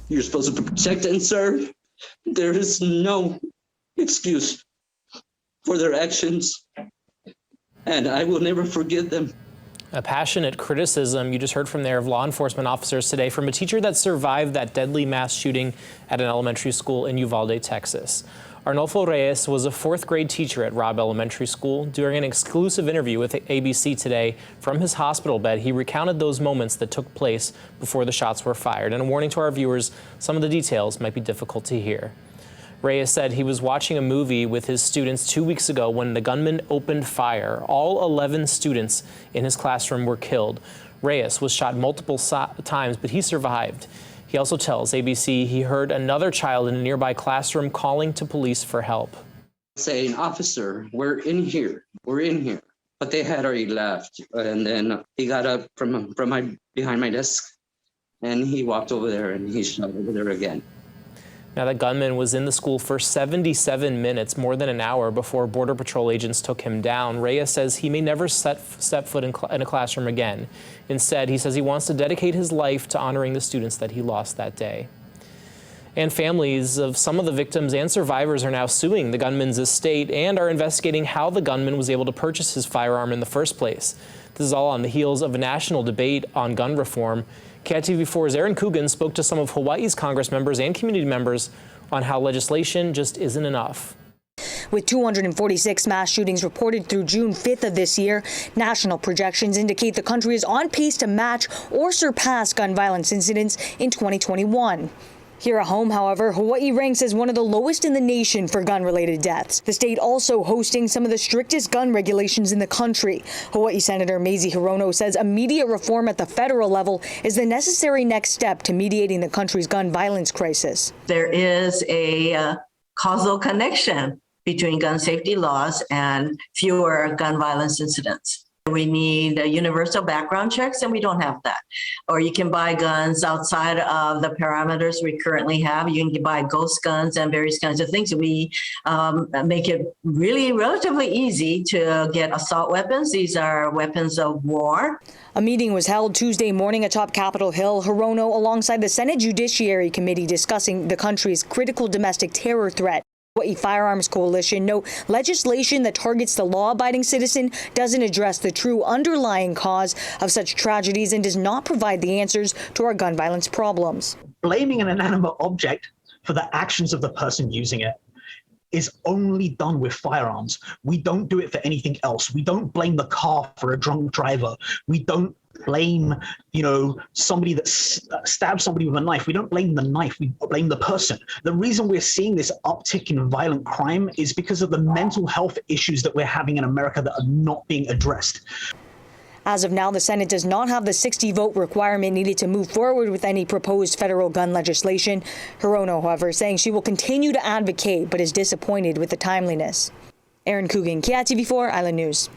You're supposed to protect and serve. There is no excuse for their actions, and I will never forgive them. A passionate criticism you just heard from there of law enforcement officers today from a teacher that survived that deadly mass shooting at an elementary school in Uvalde, Texas. Arnulfo Reyes was a fourth grade teacher at Robb Elementary School. During an exclusive interview with ABC today from his hospital bed, he recounted those moments that took place before the shots were fired. And a warning to our viewers, some of the details might be difficult to hear. Reyes said he was watching a movie with his students 2 weeks ago when the gunman opened fire. All 11 students in his classroom were killed. Reyes was shot multiple times, but he survived. He also tells ABC he heard another child in a nearby classroom calling to police for help. Saying, "Officer, we're in here. We're in here." But they had already left. And then he got up from behind my desk, and he walked over there and he shot over there again. Now, the gunman was in the school for 77 minutes, more than an hour, before Border Patrol agents took him down. Reyes says he may never step foot in a classroom again. Instead, he says he wants to dedicate his life to honoring the students that he lost that day. And families of some of the victims and survivors are now suing the gunman's estate and are investigating how the gunman was able to purchase his firearm in the first place. This is all on the heels of a national debate on gun reform. KITV4's Aaron Coogan spoke to some of Hawaii's Congress members and community members on how legislation just isn't enough. With 246 mass shootings reported through June 5th of this year, national projections indicate the country is on pace to match or surpass gun violence incidents in 2021. Here at home, however, Hawaii ranks as one of the lowest in the nation for gun-related deaths. The state also hosting some of the strictest gun regulations in the country. Hawaii Senator Mazie Hirono says immediate reform at the federal level is the necessary next step to mediating the country's gun violence crisis. There is a causal connection between gun safety laws and fewer gun violence incidents. We need universal background checks, and we don't have that. Or you can buy guns outside of the parameters we currently have. You can buy ghost guns and various kinds of things. We make it really relatively easy to get assault weapons. These are weapons of war. A meeting was held Tuesday morning atop Capitol Hill. Hirono, alongside the Senate Judiciary Committee, discussing the country's critical domestic terror threat. Hawaii Firearms Coalition note legislation that targets the law-abiding citizen doesn't address the true underlying cause of such tragedies and does not provide the answers to our gun violence problems. Blaming an inanimate object for the actions of the person using it is only done with firearms. We don't do it for anything else. We don't blame the car for a drunk driver. We don't blame, somebody that stabbed somebody with a knife. We don't blame the knife, we blame the person. The reason we're seeing this uptick in violent crime is because of the mental health issues that we're having in America that are not being addressed. As of now, the Senate does not have the 60-vote requirement needed to move forward with any proposed federal gun legislation. Hirono, however, saying she will continue to advocate, but is disappointed with the timeliness. Aaron Coogan, KITV4 Island News.